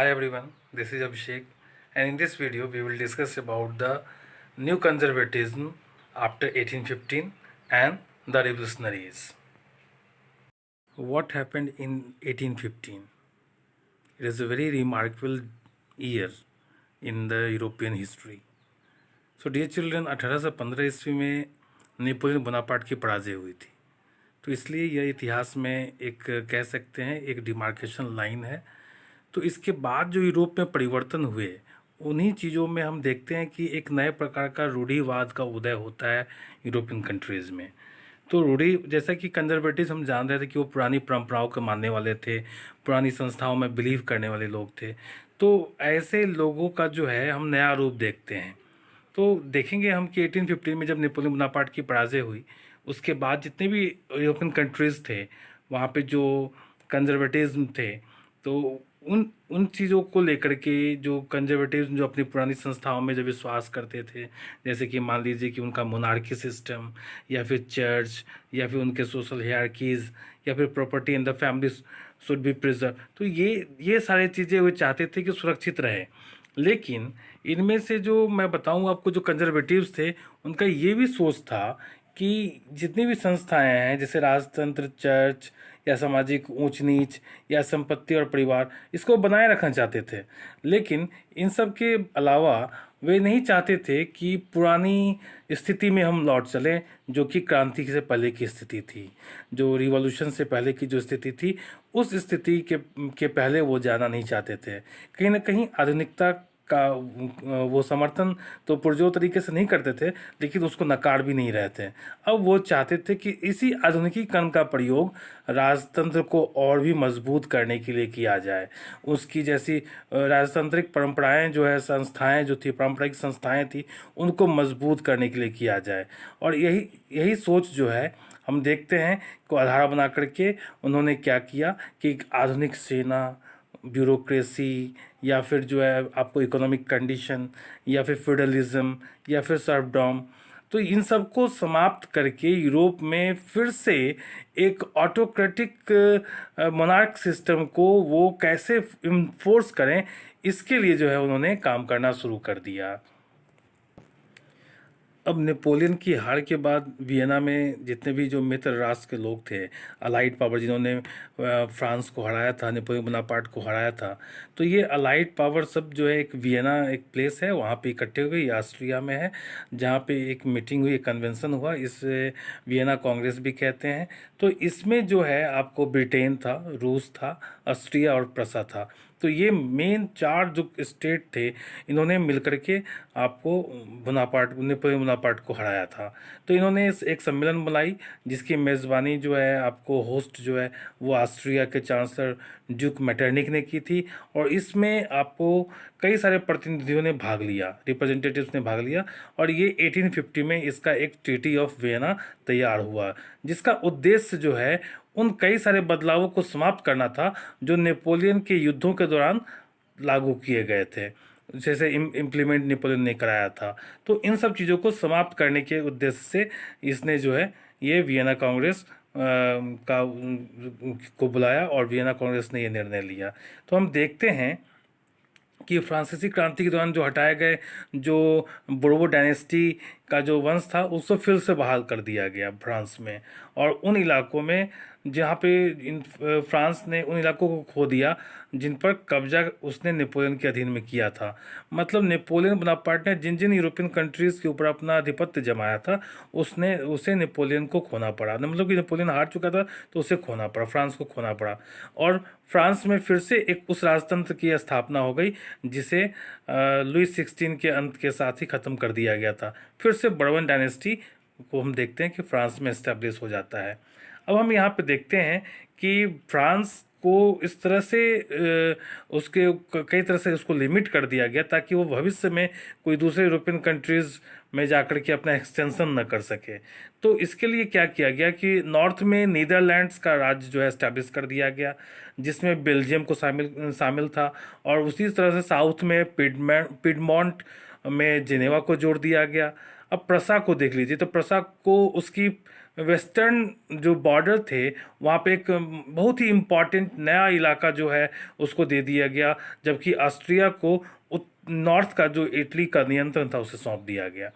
Hi everyone, this is Abhishek, and in this video we will discuss about the new conservatism after 1815 and the revolutionaries. What happened in 1815? It is a very remarkable year in the European history. So dear children, 1815 ईस्वी में Napoleon Bonaparte की पराजय हुई थी, तो इसलिए यह इतिहास में एक कह सकते हैं एक डिमार्केशन लाइन है। तो इसके बाद जो यूरोप में परिवर्तन हुए उन्हीं चीज़ों में हम देखते हैं कि एक नए प्रकार का रूढ़िवाद का उदय होता है यूरोपियन कंट्रीज़ में। तो रूढ़ि जैसा कि कंजर्वेटिव हम जान रहे थे कि वो पुरानी परंपराओं को मानने वाले थे, पुरानी संस्थाओं में बिलीव करने वाले लोग थे। तो ऐसे लोगों का जो है हम नया रूप देखते हैं। तो देखेंगे हम कि 1815 में जब नेपोलियन बोनापार्ट की पराजय हुई, उसके बाद जितने भी यूरोपियन कंट्रीज़ थे वहाँ पे जो कंजर्वेटिज्म थे, तो उन उन चीज़ों को लेकर के जो कंजर्वेटिव्स जो अपनी पुरानी संस्थाओं में जो विश्वास करते थे, जैसे कि मान लीजिए कि उनका मोनार्की सिस्टम या फिर चर्च या फिर उनके सोशल हायरार्कीज़ या फिर property in the family should be preserve, तो ये सारी चीज़ें वो चाहते थे कि सुरक्षित रहे। लेकिन इनमें से जो मैं बताऊं आपको जो कंजर्वेटिव्स थे उनका ये भी सोच था कि जितनी भी संस्थाएं हैं जैसे राजतंत्र, चर्च या सामाजिक ऊंच नीच या संपत्ति और परिवार, इसको बनाए रखना चाहते थे। लेकिन इन सब के अलावा वे नहीं चाहते थे कि पुरानी स्थिति में हम लौट चलें, जो कि क्रांति से पहले की स्थिति थी, जो रिवॉल्यूशन से पहले की जो स्थिति थी, उस स्थिति के पहले वो जाना नहीं चाहते थे। कहीं ना कहीं आधुनिकता का वो समर्थन तो पुरजोर तरीके से नहीं करते थे, लेकिन उसको नकार भी नहीं रहे थे। अब वो चाहते थे कि इसी आधुनिकीकरण का प्रयोग राजतंत्र को और भी मजबूत करने के लिए किया जाए। उसकी जैसी राजतांत्रिक परंपराएं जो है, संस्थाएं जो थी, पारंपरिक संस्थाएं थी, उनको मजबूत करने के लिए किया जाए। और यही यही सोच जो है हम देखते हैं को आधार बना करके उन्होंने क्या किया कि एक आधुनिक सेना, ब्यूरोक्रेसी या फिर जो है आपको इकोनॉमिक कंडीशन या फिर फेडरलिज्म या फिर सर्फडॉम, तो इन सब को समाप्त करके यूरोप में फिर से एक ऑटोक्रेटिक मोनार्क सिस्टम को वो कैसे इन्फोर्स करें, इसके लिए जो है उन्होंने काम करना शुरू कर दिया। अब नेपोलियन की हार के बाद वियना में जितने भी जो मित्र राष्ट्र के लोग थे, अलाइड पावर जिन्होंने फ्रांस को हराया था, नेपोलियन बोनापार्ट को हराया था, तो ये अलाइड पावर सब जो है एक वियना एक प्लेस है, वहाँ पे इकट्ठे हुए, ये ऑस्ट्रिया में है, जहाँ पे एक मीटिंग हुई, एक कन्वेंशन हुआ, इस वियना कांग्रेस भी कहते हैं। तो इसमें जो है आपको ब्रिटेन था, रूस था, ऑस्ट्रिया और प्रसा था। तो ये मेन चार जो स्टेट थे, इन्होंने मिलकर के आपको नेपोलियन बोनापार्ट को हराया था। तो इन्होंने एक सम्मेलन बुलाई जिसकी मेज़बानी जो है आपको होस्ट जो है वो ऑस्ट्रिया के चांसलर ड्यूक मेटरनिक ने की थी। और इसमें आपको कई सारे प्रतिनिधियों ने भाग लिया, रिप्रेजेंटेटिव्स ने भाग लिया, और ये 1850 में इसका एक ट्रीटी ऑफ वियना तैयार हुआ, जिसका उद्देश्य जो है उन कई सारे बदलावों को समाप्त करना था जो नेपोलियन के युद्धों के दौरान लागू किए गए थे, जैसे इम्प्लीमेंट नेपोलियन ने कराया था। तो इन सब चीज़ों को समाप्त करने के उद्देश्य से इसने जो है ये वियना कांग्रेस का को बुलाया और वियना कांग्रेस ने ये निर्णय लिया। तो हम देखते हैं कि फ्रांसीसी क्रांति के दौरान जो हटाए गए जो बोर्बो डायनेस्टी का जो वंश था उसको फिर से बहाल कर दिया गया फ्रांस में, और उन इलाकों में जहाँ पे फ्रांस ने उन इलाकों को खो दिया जिन पर कब्जा उसने नेपोलियन के अधीन में किया था। मतलब नेपोलियन बोनापार्ट ने जिन जिन यूरोपियन कंट्रीज़ के ऊपर अपना आधिपत्य जमाया था उसे नेपोलियन को खोना पड़ा। मतलब कि नेपोलियन हार चुका था तो उसे खोना पड़ा, फ्रांस को खोना पड़ा, और फ्रांस में फिर से एक उस राजतंत्र की स्थापना हो गई जिसे लुई 16 के अंत के साथ ही ख़त्म कर दिया गया था। फिर से बर्बन डायनेस्टी को हम देखते हैं कि फ्रांस में इस्टेब्लिश हो जाता है। अब हम यहाँ पे देखते हैं कि फ्रांस को इस तरह से उसके कई तरह से उसको लिमिट कर दिया गया ताकि वो भविष्य में कोई दूसरे यूरोपियन कंट्रीज़ में जाकर के अपना एक्सटेंशन न कर सके। तो इसके लिए क्या किया गया कि नॉर्थ में नीदरलैंड्स का राज्य जो है इस्टेब्लिश कर दिया गया, जिसमें बेल्जियम को शामिल था, और उसी तरह से साउथ में पिडमॉन्ट में जिनेवा को जोड़ दिया गया। अब प्रसा को देख लीजिए, तो प्रसा को उसकी वेस्टर्न जो बॉर्डर थे वहाँ पे एक बहुत ही इम्पॉर्टेंट नया इलाका जो है उसको दे दिया गया, जबकि ऑस्ट्रिया को नॉर्थ का जो इटली का नियंत्रण था उसे सौंप दिया गया।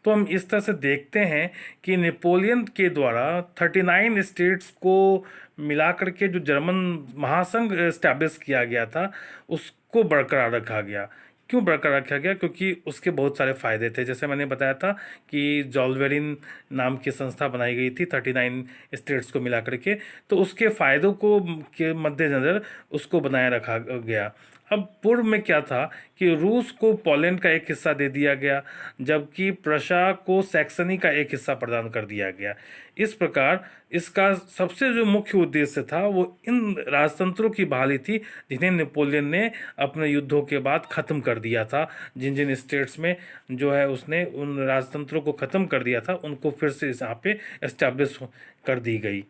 तो हम इस तरह से देखते हैं कि नेपोलियन के द्वारा 39 स्टेट्स को मिलाकर के जो जर्मन महासंघ एस्टैब्लिश किया गया था उसको बरकरार रखा गया। क्यों बरकरार रखा गया? क्योंकि उसके बहुत सारे फ़ायदे थे। जैसे मैंने बताया था कि जॉल्वेरिन नाम की संस्था बनाई गई थी 39 स्टेट्स को मिला करके, तो उसके फ़ायदों को के मद्देनज़र उसको बनाए रखा गया। अब पूर्व में क्या था कि रूस को पोलैंड का एक हिस्सा दे दिया गया, जबकि प्रशा को सैक्सनी का एक हिस्सा प्रदान कर दिया गया। इस प्रकार इसका सबसे जो मुख्य उद्देश्य था वो इन राजतंत्रों की बहाली थी जिन्हें नेपोलियन ने अपने युद्धों के बाद ख़त्म कर दिया था। जिन जिन स्टेट्स में जो है उसने उन राजतंत्रों को ख़त्म कर दिया था उनको फिर से यहाँ पे एस्टैब्लिश कर दी गई।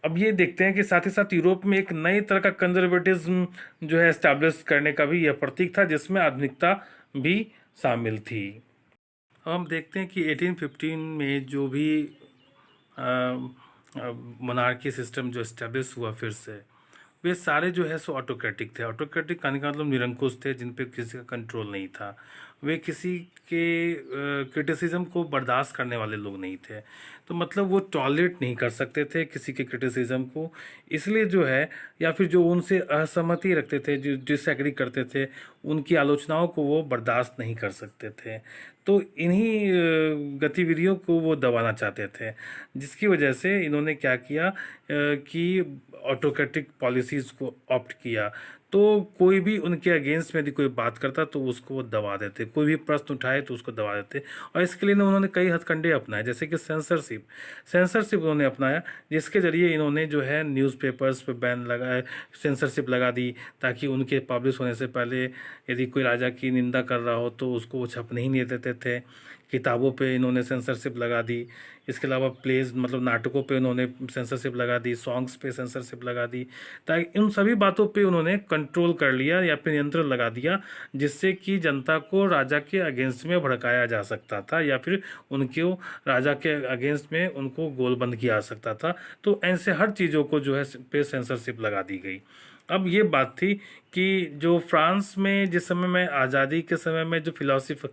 अब ये देखते हैं कि साथ ही साथ यूरोप में एक नई तरह का कंजर्वेटिज्म जो है एस्टैब्लिश करने का भी यह प्रतीक था, जिसमें आधुनिकता भी शामिल थी। अब हम देखते हैं कि 1815 में जो भी मोनार्की सिस्टम जो एस्टैब्लिश हुआ फिर से, वे सारे जो है सो ऑटोक्रेटिक थे। ऑटोक्रेटिक कहने का मतलब निरंकुश थे, जिन पे किसी का कंट्रोल नहीं था। वे किसी के क्रिटिसिज्म को बर्दाश्त करने वाले लोग नहीं थे। तो मतलब वो टॉलरेट नहीं कर सकते थे किसी के क्रिटिसिज्म को, इसलिए जो है, या फिर जो उनसे असहमति रखते थे, जो डिसएग्री करते थे, उनकी आलोचनाओं को वो बर्दाश्त नहीं कर सकते थे। तो इन्हीं गतिविधियों को वो दबाना चाहते थे, जिसकी वजह से इन्होंने क्या किया कि ऑटोक्रेटिक पॉलिसीज़ को ऑप्ट किया। तो कोई भी उनके अगेंस्ट में यदि कोई बात करता तो उसको वो दबा देते, कोई भी प्रश्न उठाए तो उसको दबा देते। और इसके लिए उन्होंने कई हथकंडे अपनाए, जैसे कि सेंसरशिप उन्होंने अपनाया, जिसके ज़रिए इन्होंने जो है न्यूज़पेपर्स पे बैन लगाए, सेंसरशिप लगा दी, ताकि उनके पब्लिश होने से पहले यदि कोई राजा की निंदा कर रहा हो तो उसको वो छपने ही नहीं देते थे। किताबों पे इन्होंने सेंसरशिप लगा दी। इसके अलावा प्लेज मतलब नाटकों पे उन्होंने सेंसरशिप लगा दी, सॉन्ग्स पे सेंसरशिप लगा दी, ताकि उन सभी बातों पे उन्होंने कंट्रोल कर लिया या फिर नियंत्रण लगा दिया, जिससे कि जनता को राजा के अगेंस्ट में भड़काया जा सकता था या फिर उनके राजा के अगेंस्ट में उनको गोलबंद किया जा सकता था। तो ऐसे हर चीज़ों को जो है पे सेंसरशिप लगा दी गई। अब ये बात थी कि जो फ्रांस में जिस समय में आज़ादी के समय में जो फिलॉसफी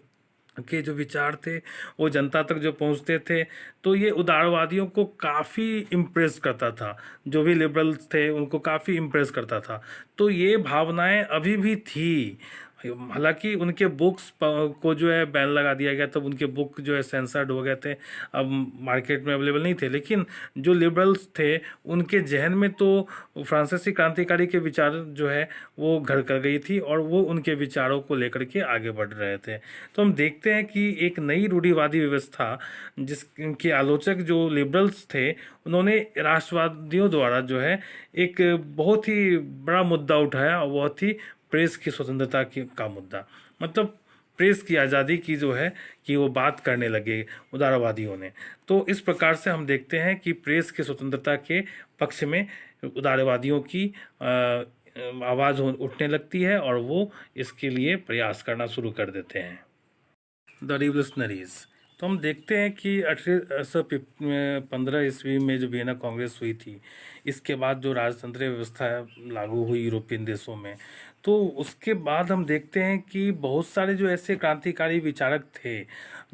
के जो विचार थे वो जनता तक जो पहुंचते थे, तो ये उदारवादियों को काफ़ी इम्प्रेस करता था। जो भी लिबरल्स थे उनको काफ़ी इम्प्रेस करता था। तो ये भावनाएं अभी भी थी। हालांकि उनके बुक्स को जो है बैन लगा दिया गया, तब उनके बुक जो है सेंसर्ड हो गए थे, अब मार्केट में अवेलेबल नहीं थे। लेकिन जो लिबरल्स थे उनके जहन में तो फ्रांसीसी क्रांतिकारी के विचार जो है वो घर कर गई थी और वो उनके विचारों को लेकर के आगे बढ़ रहे थे। तो हम देखते हैं कि एक नई रूढ़िवादी व्यवस्था जिसके आलोचक जो लिबरल्स थे, उन्होंने राष्ट्रवादियों द्वारा जो है एक बहुत ही बड़ा मुद्दा उठाया, और बहुत ही प्रेस की स्वतंत्रता की का मुद्दा, मतलब प्रेस की आज़ादी की जो है कि वो बात करने लगे उदारवादियों ने। तो इस प्रकार से हम देखते हैं कि प्रेस की स्वतंत्रता के पक्ष में उदारवादियों की आवाज़ उठने लगती है और वो इसके लिए प्रयास करना शुरू कर देते हैं। The revolutionaries. तो हम देखते हैं कि 1815 ईस्वी में जो वियना कांग्रेस हुई थी, इसके बाद जो राजतंत्रीय व्यवस्था लागू हुई यूरोपियन देशों में, तो उसके बाद हम देखते हैं कि बहुत सारे जो ऐसे क्रांतिकारी विचारक थे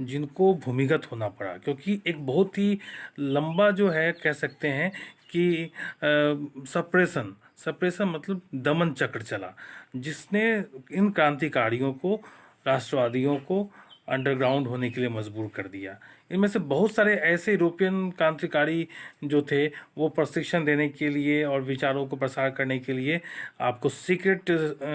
जिनको भूमिगत होना पड़ा, क्योंकि एक बहुत ही लंबा जो है कह सकते हैं कि सप्रेशन मतलब दमन चक्र चला, जिसने इन क्रांतिकारियों को, राष्ट्रवादियों को अंडरग्राउंड होने के लिए मजबूर कर दिया। इनमें से बहुत सारे ऐसे यूरोपियन क्रांतिकारी जो थे वो प्रशिक्षण देने के लिए और विचारों को प्रसार करने के लिए आपको सीक्रेट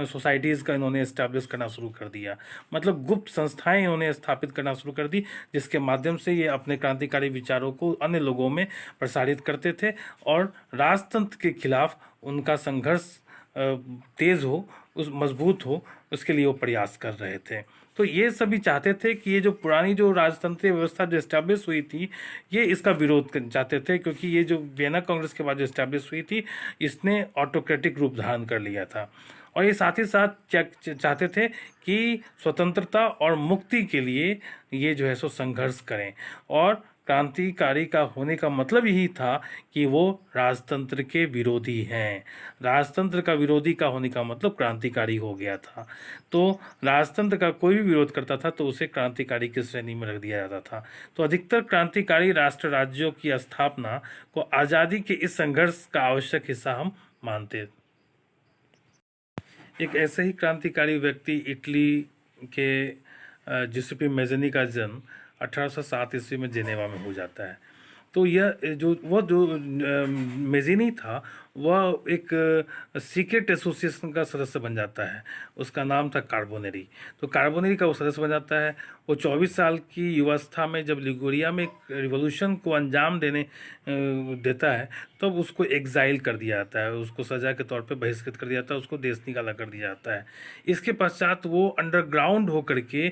सोसाइटीज़ का इन्होंने इस्टेब्लिश करना शुरू कर दिया, मतलब गुप्त संस्थाएं इन्होंने स्थापित करना शुरू कर दी, जिसके माध्यम से ये अपने क्रांतिकारी विचारों को अन्य लोगों में प्रसारित करते थे और राजतंत्र के खिलाफ उनका संघर्ष तेज हो, उस मजबूत हो, उसके लिए वो प्रयास कर रहे थे। तो ये सभी चाहते थे कि ये जो पुरानी जो राजतंत्रीय व्यवस्था जो इस्टेब्लिश हुई थी, ये इसका विरोध चाहते थे, क्योंकि ये जो वियना कांग्रेस के बाद जो इस्टेब्लिश हुई थी इसने ऑटोक्रेटिक रूप धारण कर लिया था। और ये साथ ही साथ चाहते थे कि स्वतंत्रता और मुक्ति के लिए ये जो है सो संघर्ष करें। और क्रांतिकारी का होने का मतलब यही था कि वो राजतंत्र के विरोधी हैं। राजतंत्र का विरोधी का होने का मतलब क्रांतिकारी हो गया था। तो राजतंत्र का कोई भी विरोध करता था तो उसे क्रांतिकारी की श्रेणी में रख दिया जाता था। तो अधिकतर क्रांतिकारी राष्ट्र राज्यों की स्थापना को आज़ादी के इस संघर्ष का आवश्यक हिस्सा हम मानते। एक ऐसे ही क्रांतिकारी व्यक्ति इटली के जिउसेप्पे मैज़नी का जन्म 1807 ईस्वी में जेनेवा में हो जाता है। तो यह जो मैज़नी था वह एक सीक्रेट एसोसिएशन का सदस्य बन जाता है। उसका नाम था कार्बोनेरी। तो कार्बोनेरी का वो सदस्य बन जाता है। वो 24 साल की युवावस्था में जब लिगुरिया में एक रिवॉल्यूशन को अंजाम देता है तब उसको एग्जाइल कर दिया जाता है, उसको सज़ा के तौर पे बहिष्कृत कर दिया जाता है, उसको देश निकाला कर दिया जाता है। इसके पश्चात वो अंडरग्राउंड होकर के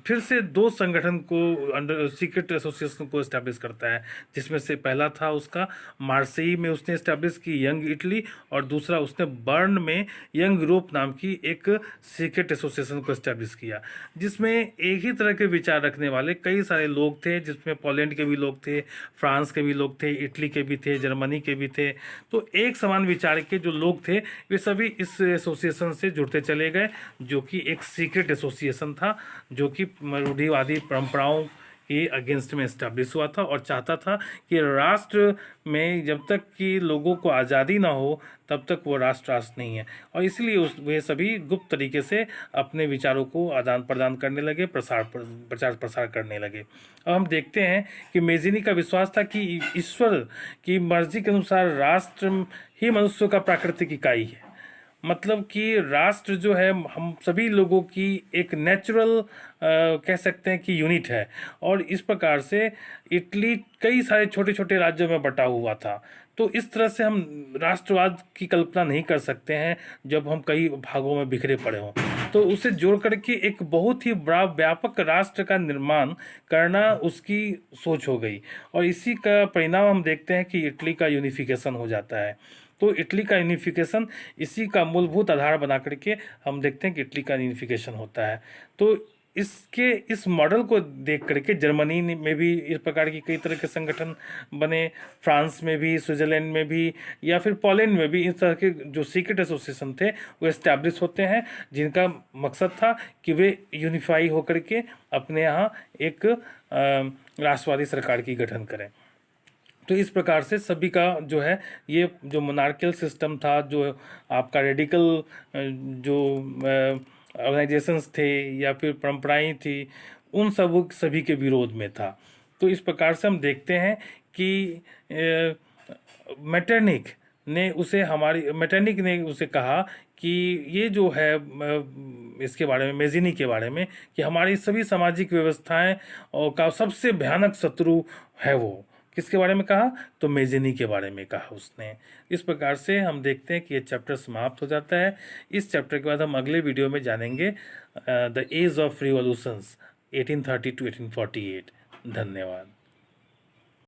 फिर से 2 संगठन को अंडर सीक्रेट एसोसिएशन को इस्टेब्लिश करता है, जिसमें से पहला था उसका मार्सेई में उसने इस्टेब्लिश की यंग इटली, और दूसरा उसने बर्न में यंग यूरोप नाम की एक सीक्रेट एसोसिएशन को इस्टेब्लिश किया, जिसमें एक ही तरह के विचार रखने वाले कई सारे लोग थे, जिसमें पोलैंड के भी लोग थे, फ्रांस के भी लोग थे, इटली के भी थे, जर्मनी के भी थे। तो एक समान विचार के जो लोग थे वे सभी इस एसोसिएशन से जुड़ते चले गए, जो कि एक सीक्रेट एसोसिएशन था, जो कि रूढ़िवादी परंपराओं के अगेंस्ट में इस्टेब्लिश हुआ था और चाहता था कि राष्ट्र में जब तक कि लोगों को आज़ादी ना हो तब तक वो राष्ट्र नहीं है। और इसलिए वे सभी गुप्त तरीके से अपने विचारों को आदान प्रदान करने लगे, प्रचार प्रसार करने लगे। अब हम देखते हैं कि मैज़नी का विश्वास था कि ईश्वर की मर्जी के अनुसार राष्ट्र ही मनुष्य का प्राकृतिक इकाई है। मतलब कि राष्ट्र जो है हम सभी लोगों की एक नेचुरल कह सकते हैं कि यूनिट है। और इस प्रकार से इटली कई सारे छोटे छोटे राज्यों में बटा हुआ था। तो इस तरह से हम राष्ट्रवाद की कल्पना नहीं कर सकते हैं जब हम कई भागों में बिखरे पड़े हों। तो उसे जोड़ करके एक बहुत ही बड़ा व्यापक राष्ट्र का निर्माण करना उसकी सोच हो गई, और इसी का परिणाम हम देखते हैं कि इटली का यूनिफिकेशन हो जाता है। तो इटली का यूनिफिकेशन इसी का मूलभूत आधार बना करके हम देखते हैं कि इटली का यूनिफिकेशन होता है। तो इस मॉडल को देख करके जर्मनी में भी इस प्रकार की कई तरह के संगठन बने, फ्रांस में भी, स्विट्ज़रलैंड में भी, या फिर पोलैंड में भी इस तरह के जो सीक्रेट एसोसिएशन थे वो इस्टेब्लिश होते हैं, जिनका मकसद था कि वे यूनिफाई होकर के अपने यहाँ एक राष्ट्रवादी सरकार की गठन करें। तो इस प्रकार से सभी का जो है ये जो मोनार्कियल सिस्टम था, जो आपका रेडिकल जो ऑर्गेनाइजेशंस थे या फिर परंपराएं थी, उन सभी के विरोध में था। तो इस प्रकार से हम देखते हैं कि मेटरनिख ने उसे कहा कि ये जो है इसके बारे में, मैज़नी के बारे में, कि हमारी सभी सामाजिक व्यवस्थाएं का सबसे भयानक शत्रु है वो। किसके बारे में कहा? तो मैज़नी के बारे में कहा उसने। इस प्रकार से हम देखते हैं कि ये चैप्टर समाप्त हो जाता है। इस चैप्टर के बाद हम अगले वीडियो में जानेंगे the age of revolutions 1830 to 1848। धन्यवाद।